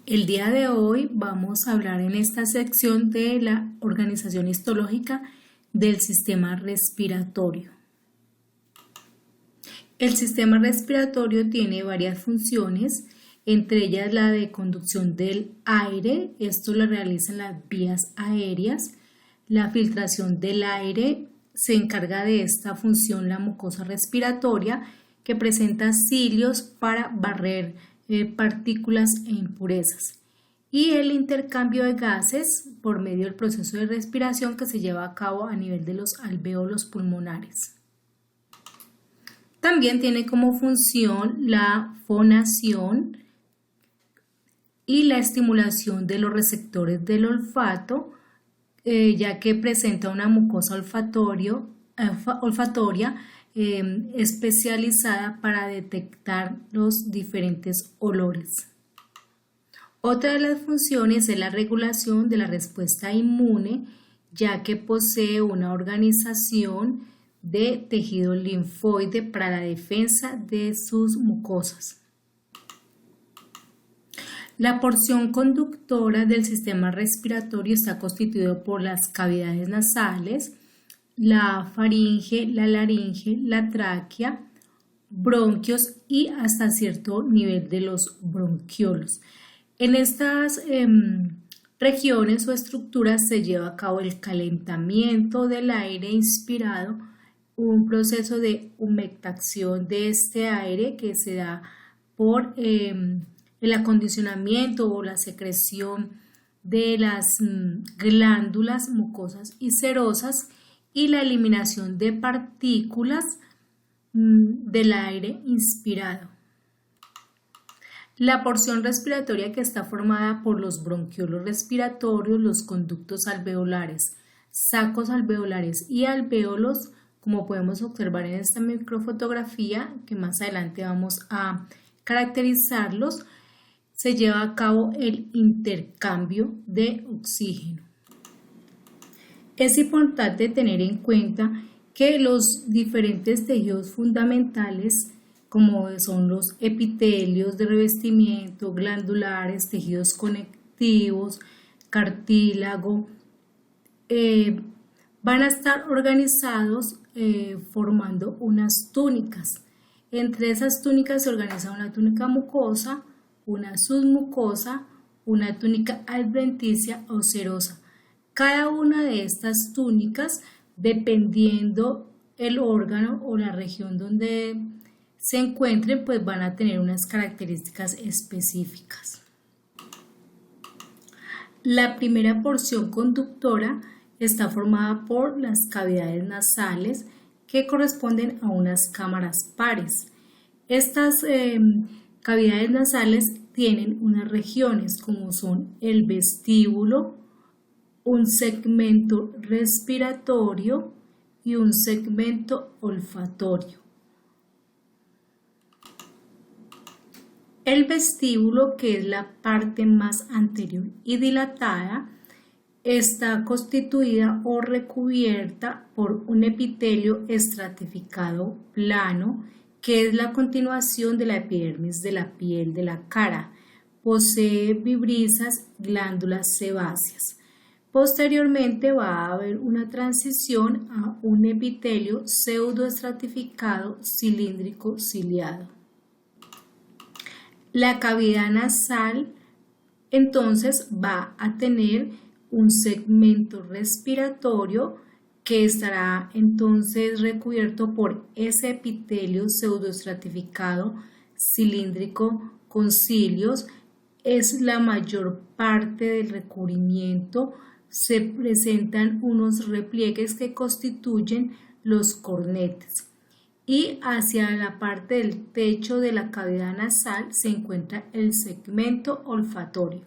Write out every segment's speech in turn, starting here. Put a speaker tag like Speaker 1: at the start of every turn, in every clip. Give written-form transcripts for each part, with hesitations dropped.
Speaker 1: El día de hoy vamos a hablar en esta sección de la organización histológica del sistema respiratorio. El sistema respiratorio tiene varias funciones, entre ellas la de conducción del aire, esto lo realizan las vías aéreas. La filtración del aire, se encarga de esta función la mucosa respiratoria, que presenta cilios para barrer partículas e impurezas. Y el intercambio de gases por medio del proceso de respiración que se lleva a cabo a nivel de los alvéolos pulmonares. También tiene como función la fonación y la estimulación de los receptores del olfato, ya que presenta una mucosa olfatoria especializada para detectar los diferentes olores. Otra de las funciones es la regulación de la respuesta inmune, ya que posee una organización de tejido linfoide para la defensa de sus mucosas. La porción conductora del sistema respiratorio está constituido por las cavidades nasales, la faringe, la laringe, la tráquea, bronquios y hasta cierto nivel de los bronquiolos. En estas regiones o estructuras se lleva a cabo el calentamiento del aire inspirado, un proceso de humectación de este aire que se da por el acondicionamiento o la secreción de las glándulas mucosas y serosas y la eliminación de partículas del aire inspirado. La porción respiratoria, que está formada por los bronquiolos respiratorios, los conductos alveolares, sacos alveolares y alvéolos, como podemos observar en esta microfotografía, que más adelante vamos a caracterizarlos, se lleva a cabo el intercambio de oxígeno. Es importante tener en cuenta que los diferentes tejidos fundamentales, como son los epitelios de revestimiento, glandulares, tejidos conectivos, cartílago, van a estar organizados formando unas túnicas. Entre esas túnicas se organiza una túnica mucosa, una submucosa, una túnica adventicia o serosa. Cada una de estas túnicas, dependiendo el órgano o la región donde se encuentren, pues van a tener unas características específicas. La primera porción conductora está formada por las cavidades nasales, que corresponden a unas cámaras pares. Estas cavidades nasales tienen unas regiones como son el vestíbulo, un segmento respiratorio y un segmento olfatorio. El vestíbulo, que es la parte más anterior y dilatada, está constituida o recubierta por un epitelio estratificado plano, que es la continuación de la epidermis de la piel de la cara. Posee vibrisas glándulas sebáceas. Posteriormente va a haber una transición a un epitelio pseudoestratificado cilíndrico ciliado. La cavidad nasal entonces va a tener un segmento respiratorio que estará entonces recubierto por ese epitelio pseudoestratificado cilíndrico con cilios. Es la mayor parte del recubrimiento. Se presentan unos repliegues que constituyen los cornetes, y hacia la parte del techo de la cavidad nasal se encuentra el segmento olfatorio.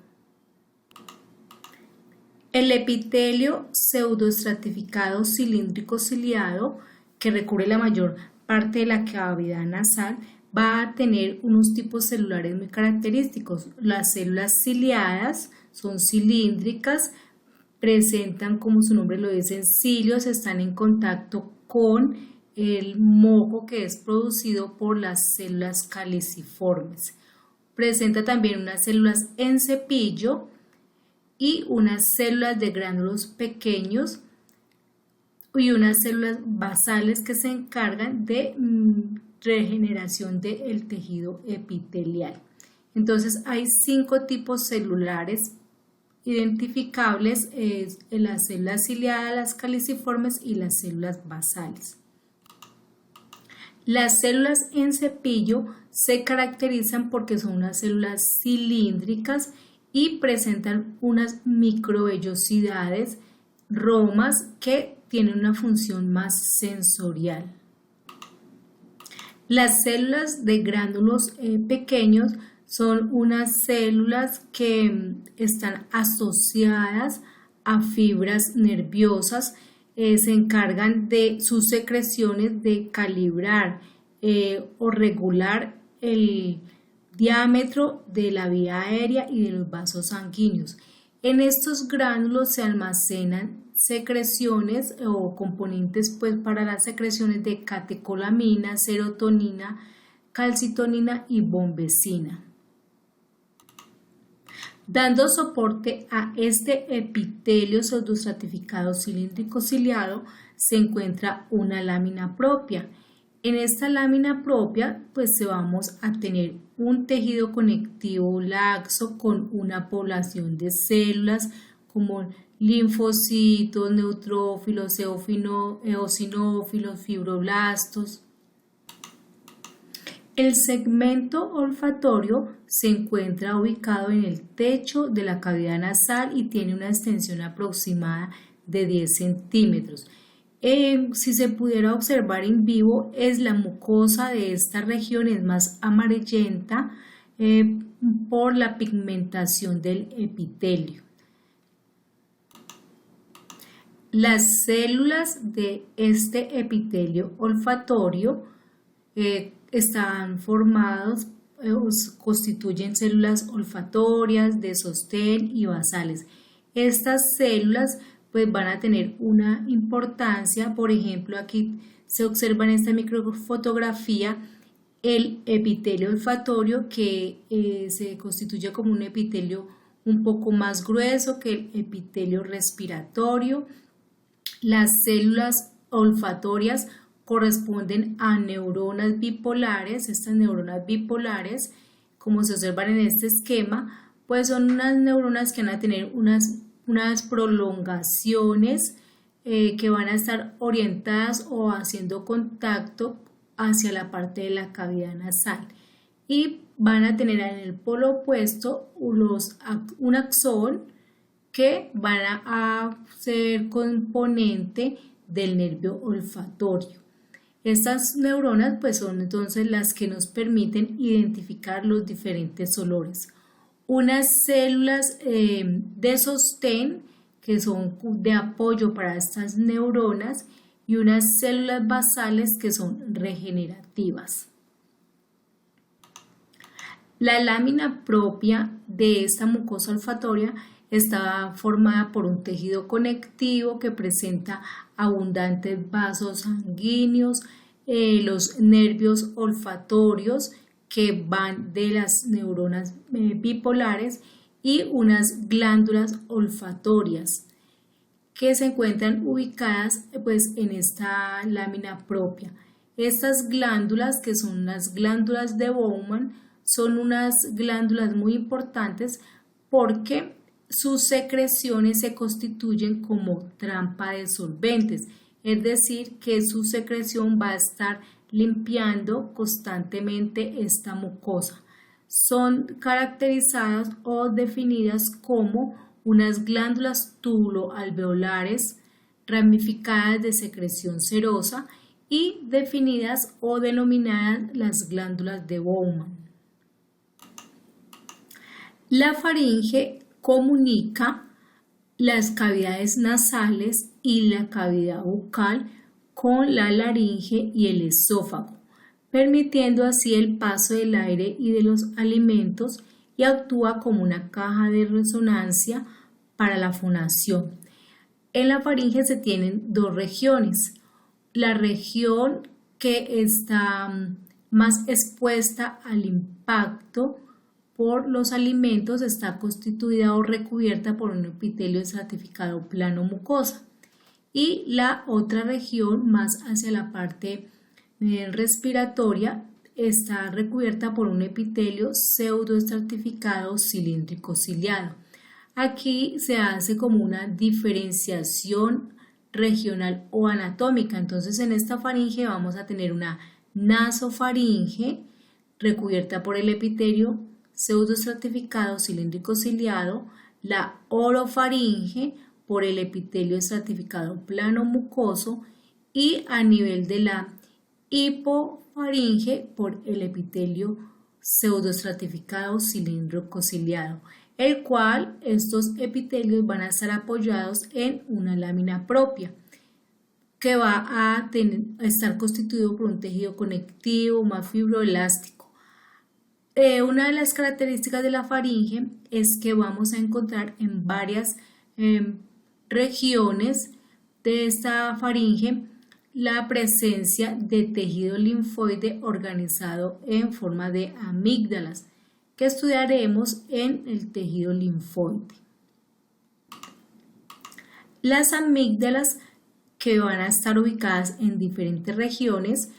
Speaker 1: El epitelio pseudoestratificado cilíndrico ciliado, que recubre la mayor parte de la cavidad nasal, va a tener unos tipos celulares muy característicos. Las células ciliadas son cilíndricas, presentan, como su nombre lo dice, cilios, están en contacto con el moco que es producido por las células caliciformes. presenta también unas células en cepillo y unas células de gránulos pequeños y unas células basales que se encargan de regeneración del tejido epitelial. Entonces hay 5 tipos celulares identificables, las células ciliadas, las caliciformes y las células basales. Las células en cepillo se caracterizan porque son unas células cilíndricas y presentan unas microvellosidades, romas, que tienen una función más sensorial. Las células de gránulos pequeños son unas células que están asociadas a fibras nerviosas, se encargan de sus secreciones de calibrar o regular el diámetro de la vía aérea y de los vasos sanguíneos. En estos gránulos se almacenan secreciones o componentes para las secreciones de catecolamina, serotonina, calcitonina y bombecina. Dando soporte a este epitelio pseudoestratificado cilíndrico ciliado se encuentra una lámina propia. En esta lámina propia vamos a tener un tejido conectivo laxo con una población de células como linfocitos, neutrófilos, eosinófilos, fibroblastos. El segmento olfatorio se encuentra ubicado en el techo de la cavidad nasal y tiene una extensión aproximada de 10 centímetros. Si se pudiera observar en vivo, la mucosa de esta región es más amarillenta por la pigmentación del epitelio. Las células de este epitelio olfatorio están formados, constituyen células olfatorias de sostén y basales. Estas células van a tener una importancia. Por ejemplo, aquí se observa en esta microfotografía el epitelio olfatorio, que se constituye como un epitelio un poco más grueso que el epitelio respiratorio. Las células olfatorias corresponden a neuronas bipolares. Estas neuronas bipolares, como se observan en este esquema, son unas neuronas que van a tener unas prolongaciones que van a estar orientadas o haciendo contacto hacia la parte de la cavidad nasal, y van a tener en el polo opuesto un axón que van a ser componente del nervio olfatorio. Estas neuronas son entonces las que nos permiten identificar los diferentes olores. Unas células de sostén, que son de apoyo para estas neuronas, y unas células basales que son regenerativas. La lámina propia de esta mucosa olfatoria está formada por un tejido conectivo que presenta abundantes vasos sanguíneos, los nervios olfatorios que van de las neuronas bipolares, y unas glándulas olfatorias que se encuentran ubicadas en esta lámina propia. Estas glándulas, que son las glándulas de Bowman, son unas glándulas muy importantes porque sus secreciones se constituyen como trampa de solventes, es decir, que su secreción va a estar limpiando constantemente esta mucosa. Son caracterizadas o definidas como unas glándulas tubuloalveolares ramificadas de secreción serosa y definidas o denominadas las glándulas de Bowman. La faringe comunica las cavidades nasales y la cavidad bucal con la laringe y el esófago, permitiendo así el paso del aire y de los alimentos, y actúa como una caja de resonancia para la fonación. En la faringe se tienen 2 regiones. La región que está más expuesta al impacto por los alimentos está constituida o recubierta por un epitelio estratificado plano mucosa. Y la otra región, más hacia la parte respiratoria, está recubierta por un epitelio pseudoestratificado cilíndrico ciliado. Aquí se hace como una diferenciación regional o anatómica. Entonces en esta faringe vamos a tener una nasofaringe recubierta por el epitelio pseudoestratificado cilíndrico ciliado, la orofaringe por el epitelio estratificado plano mucoso y a nivel de la hipofaringe por el epitelio pseudoestratificado cilíndrico ciliado, el cual estos epitelios van a estar apoyados en una lámina propia que va a estar constituido por un tejido conectivo más fibroelástico. Una de las características de la faringe es que vamos a encontrar en varias regiones de esta faringe la presencia de tejido linfoide organizado en forma de amígdalas, que estudiaremos en el tejido linfoide. Las amígdalas, que van a estar ubicadas en diferentes regiones,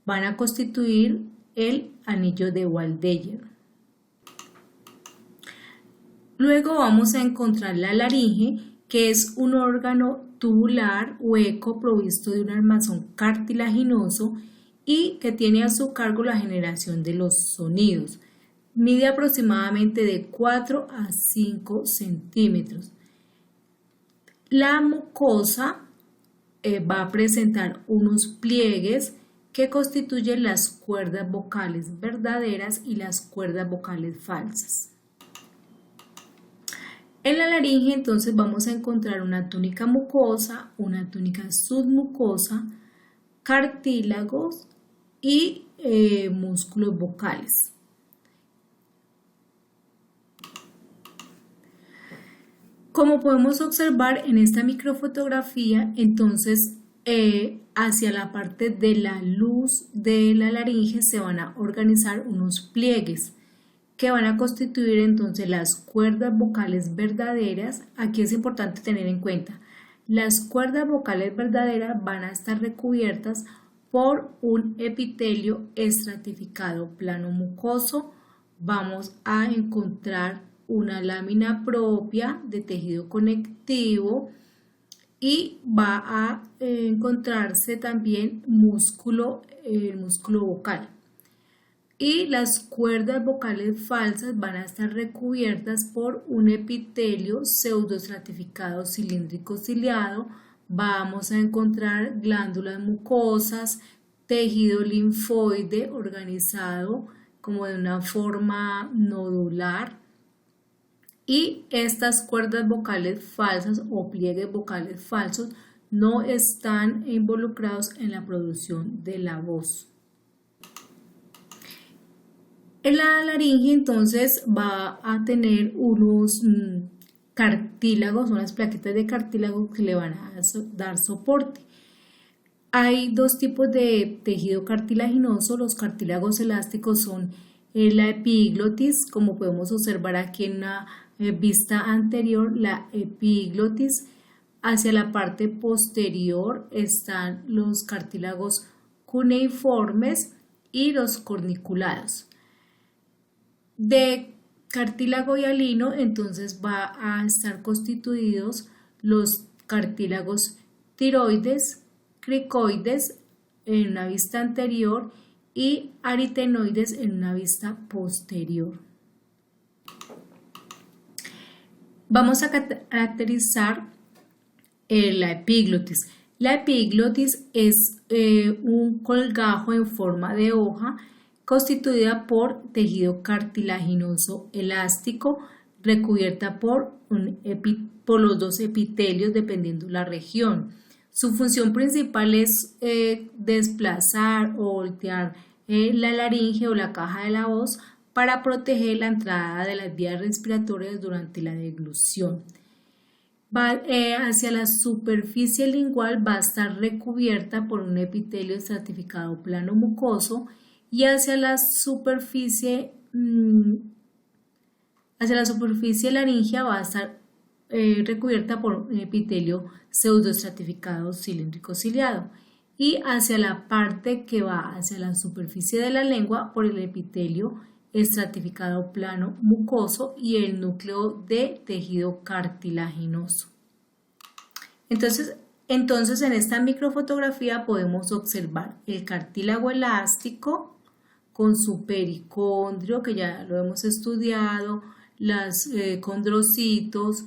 Speaker 1: van a constituir el anillo de Waldeyer. Luego vamos a encontrar la laringe, que es un órgano tubular hueco provisto de un armazón cartilaginoso y que tiene a su cargo la generación de los sonidos. Mide aproximadamente de 4 a 5 centímetros. La mucosa va a presentar unos pliegues que constituyen las cuerdas vocales verdaderas y las cuerdas vocales falsas. En la laringe entonces vamos a encontrar una túnica mucosa, una túnica submucosa, cartílagos y músculos vocales. Como podemos observar en esta microfotografía, entonces hacia la parte de la luz de la laringe se van a organizar unos pliegues que van a constituir entonces las cuerdas vocales verdaderas. Aquí es importante tener en cuenta, las cuerdas vocales verdaderas van a estar recubiertas por un epitelio estratificado plano mucoso. Vamos a encontrar una lámina propia de tejido conectivo y va a encontrarse también el músculo vocal. Y las cuerdas vocales falsas van a estar recubiertas por un epitelio pseudoestratificado cilíndrico ciliado. Vamos a encontrar glándulas mucosas, tejido linfoide organizado como de una forma nodular. Y estas cuerdas vocales falsas o pliegues vocales falsos no están involucrados en la producción de la voz. En la laringe entonces va a tener unos cartílagos, unas plaquetas de cartílago que le van a dar soporte. Hay dos tipos de tejido cartilaginoso. Los cartílagos elásticos son la epiglotis, como podemos observar aquí en una vista anterior, la epiglotis. Hacia la parte posterior están los cartílagos cuneiformes y los corniculados. De cartílago hialino entonces va a estar constituidos los cartílagos tiroides, cricoides en una vista anterior y aritenoides en una vista posterior. Vamos a caracterizar la epiglotis. La epiglotis es un colgajo en forma de hoja constituida por tejido cartilaginoso elástico recubierta por los dos epitelios dependiendo la región. Su función principal es desplazar o voltear la laringe o la caja de la voz para proteger la entrada de las vías respiratorias durante la deglución. Hacia la superficie lingual va a estar recubierta por un epitelio estratificado plano mucoso y hacia la superficie Hacia la superficie laringea va a estar recubierta por un epitelio pseudoestratificado cilíndrico ciliado y hacia la parte que va hacia la superficie de la lengua por el epitelio estratificado plano mucoso y el núcleo de tejido cartilaginoso. Entonces en esta microfotografía podemos observar el cartílago elástico con su pericondrio, que ya lo hemos estudiado, los condrocitos.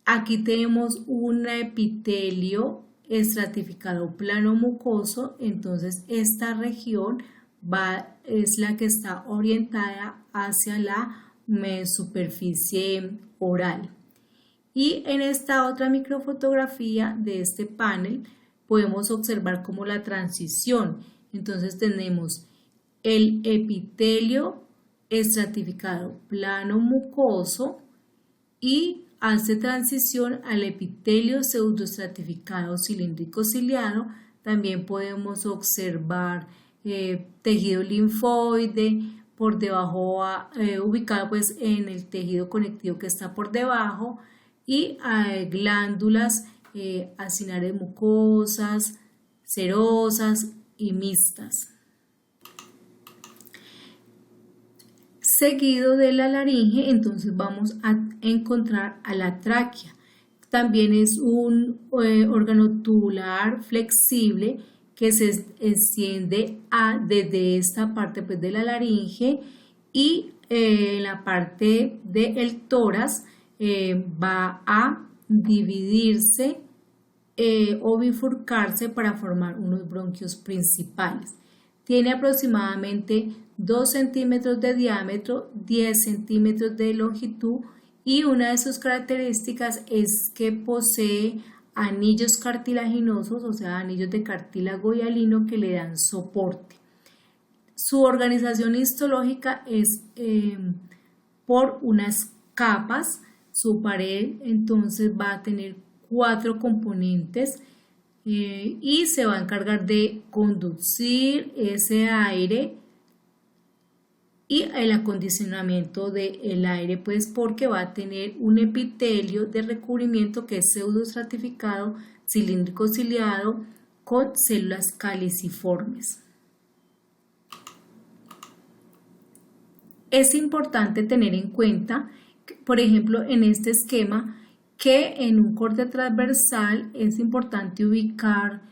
Speaker 1: Aquí tenemos un epitelio estratificado plano mucoso, entonces esta región es la que está orientada hacia la superficie oral. Y en esta otra microfotografía de este panel podemos observar como la transición. Entonces tenemos el epitelio estratificado plano mucoso y hace transición al epitelio pseudoestratificado cilíndrico ciliado. También podemos observar tejido linfoide por debajo, ubicado pues en el tejido conectivo que está por debajo, y glándulas acinares mucosas, serosas y mixtas. Seguido de la laringe, entonces vamos a encontrar a la tráquea. También es un órgano tubular flexible que se extiende desde esta parte pues, de la laringe y en la parte del tórax va a dividirse o bifurcarse para formar unos bronquios principales. Tiene aproximadamente 2 centímetros de diámetro, 10 centímetros de longitud y una de sus características es que posee anillos cartilaginosos, o sea, anillos de cartílago hialino que le dan soporte. Su organización histológica es por unas capas. Su pared entonces va a tener 4 componentes y se va a encargar de conducir ese aire y el acondicionamiento del aire, pues porque va a tener un epitelio de recubrimiento que es pseudoestratificado cilíndrico ciliado con células caliciformes. Es importante tener en cuenta, por ejemplo, en este esquema, que en un corte transversal es importante ubicar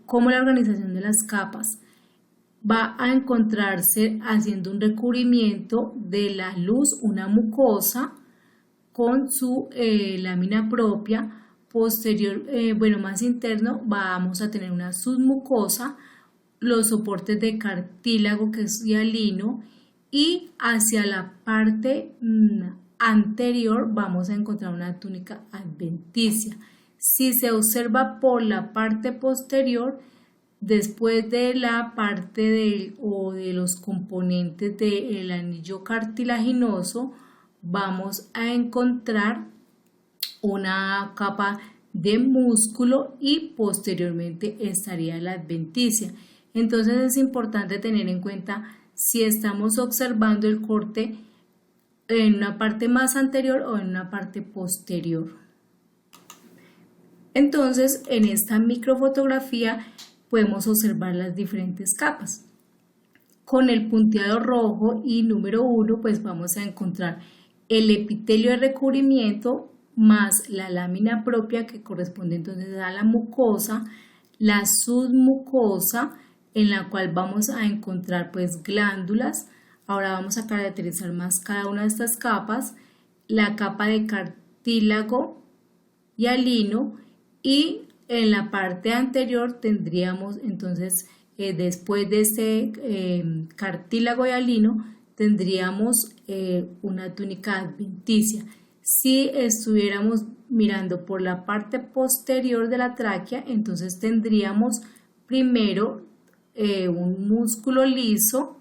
Speaker 1: cómo la organización de las capas va a encontrarse haciendo un recubrimiento de la luz, una mucosa con su lámina propia. Posterior, más interno, vamos a tener una submucosa, los soportes de cartílago que es hialino, y hacia la parte anterior vamos a encontrar una túnica adventicia. Si se observa por la parte posterior, después de la parte de los componentes del anillo cartilaginoso, vamos a encontrar una capa de músculo y posteriormente estaría la adventicia. Entonces es importante tener en cuenta si estamos observando el corte en una parte más anterior o en una parte posterior. Entonces en esta microfotografía podemos observar las diferentes capas. Con el punteado rojo y número 1 pues vamos a encontrar el epitelio de recubrimiento más la lámina propia que corresponde entonces a la mucosa, la submucosa en la cual vamos a encontrar pues glándulas. Ahora vamos a caracterizar más cada una de estas capas, la capa de cartílago hialino, y en la parte anterior tendríamos entonces después de este cartílago hialino tendríamos una túnica adventicia. Si estuviéramos mirando por la parte posterior de la tráquea, entonces tendríamos primero un músculo liso,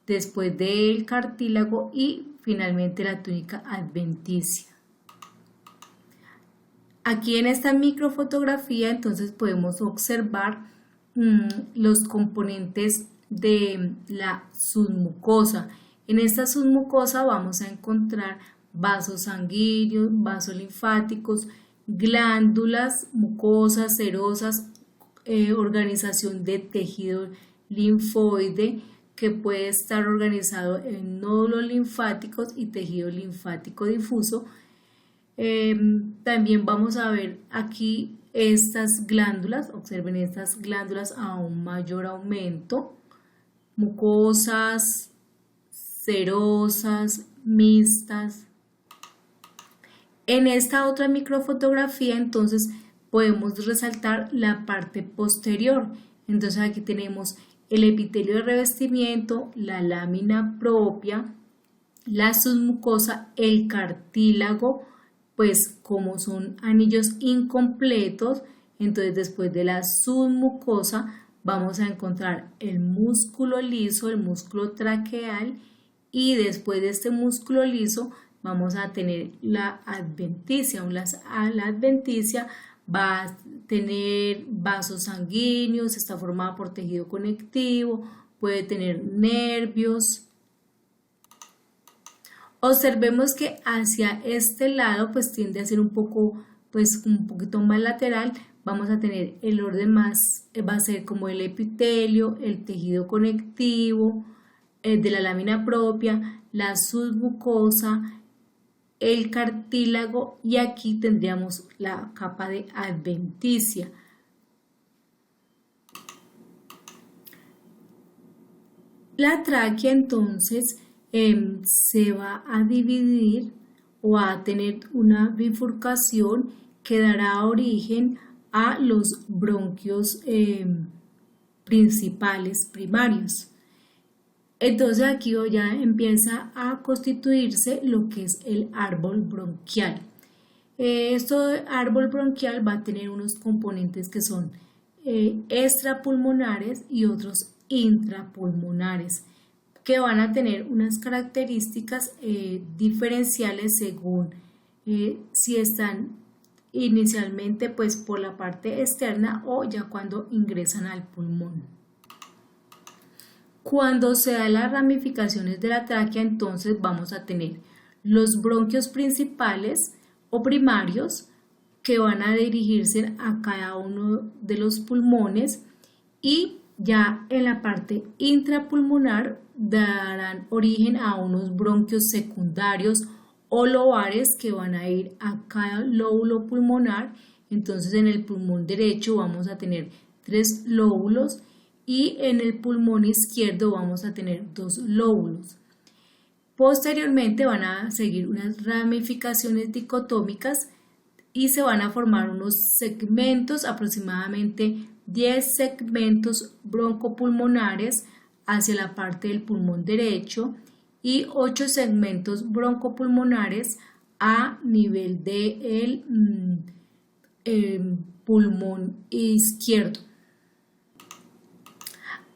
Speaker 1: después del cartílago y finalmente la túnica adventicia. Aquí en esta microfotografía entonces podemos observar los componentes de la submucosa. En esta submucosa vamos a encontrar vasos sanguíneos, vasos linfáticos, glándulas, mucosas, serosas, organización de tejido linfoide que puede estar organizado en nódulos linfáticos y tejido linfático difuso. También vamos a ver aquí estas glándulas, observen estas glándulas a un mayor aumento, mucosas, serosas, mixtas. En esta otra microfotografía entonces podemos resaltar la parte posterior. Entonces aquí tenemos el epitelio de revestimiento, la lámina propia, la submucosa, el cartílago, pues como son anillos incompletos, entonces después de la submucosa vamos a encontrar el músculo liso, el músculo traqueal, y después de este músculo liso vamos a tener la adventicia. La adventicia va a tener vasos sanguíneos, está formada por tejido conectivo, puede tener nervios. Observemos que hacia este lado pues tiende a ser un poquito más lateral. Vamos a tener el orden más, va a ser como el epitelio, el tejido conectivo, de la lámina propia, la submucosa, el cartílago, y aquí tendríamos la capa de adventicia. La tráquea entonces se va a dividir o a tener una bifurcación que dará origen a los bronquios principales, primarios. Entonces aquí ya empieza a constituirse lo que es el árbol bronquial. Este árbol bronquial va a tener unos componentes que son extrapulmonares y otros intrapulmonares, que van a tener unas características diferenciales según si están inicialmente pues por la parte externa o ya cuando ingresan al pulmón. Cuando se dan las ramificaciones de la tráquea, entonces vamos a tener los bronquios principales o primarios que van a dirigirse a cada uno de los pulmones, y ya en la parte intrapulmonar darán origen a unos bronquios secundarios o lobares que van a ir a cada lóbulo pulmonar. Entonces en el pulmón derecho vamos a tener 3 lóbulos y en el pulmón izquierdo vamos a tener 2 lóbulos. Posteriormente van a seguir unas ramificaciones dicotómicas y se van a formar unos segmentos, aproximadamente 10 segmentos broncopulmonares hacia la parte del pulmón derecho y 8 segmentos broncopulmonares a nivel del pulmón izquierdo.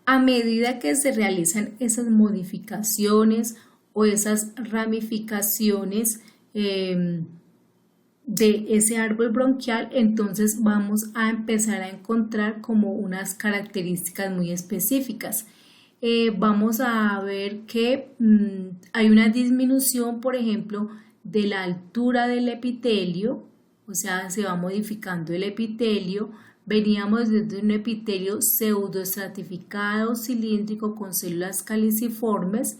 Speaker 1: A medida que se realizan esas modificaciones o esas ramificaciones de ese árbol bronquial, entonces vamos a empezar a encontrar como unas características muy específicas. Vamos a ver que hay una disminución, por ejemplo, de la altura del epitelio, o sea, se va modificando el epitelio. Veníamos desde un epitelio pseudoestratificado cilíndrico con células caliciformes.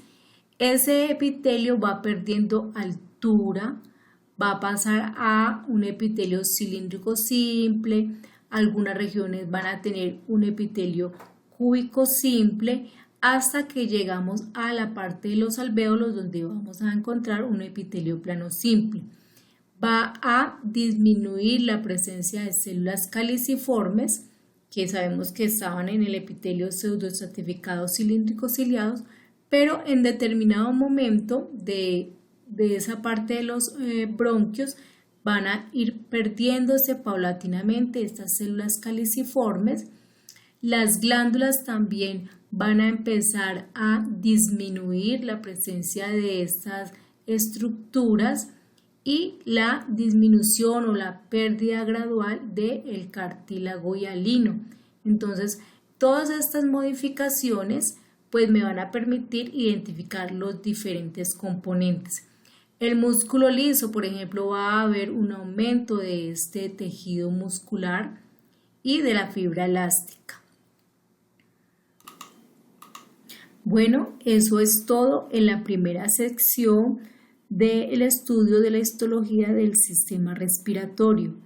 Speaker 1: Ese epitelio va perdiendo altura, va a pasar a un epitelio cilíndrico simple. Algunas regiones van a tener un epitelio cúbico simple, hasta que llegamos a la parte de los alvéolos, donde vamos a encontrar un epitelio plano simple. Va a disminuir la presencia de células caliciformes, que sabemos que estaban en el epitelio pseudoestratificado cilíndrico ciliados, pero en determinado momento de esa parte de los bronquios van a ir perdiéndose paulatinamente estas células caliciformes. Las glándulas también van a empezar a disminuir la presencia de estas estructuras y la disminución o la pérdida gradual del cartílago hialino. Entonces, todas estas modificaciones pues me van a permitir identificar los diferentes componentes. El músculo liso, por ejemplo, va a haber un aumento de este tejido muscular y de la fibra elástica. Bueno, eso es todo en la primera sección del estudio de la histología del sistema respiratorio.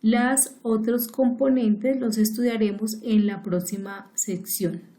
Speaker 1: Los otros componentes los estudiaremos en la próxima sección.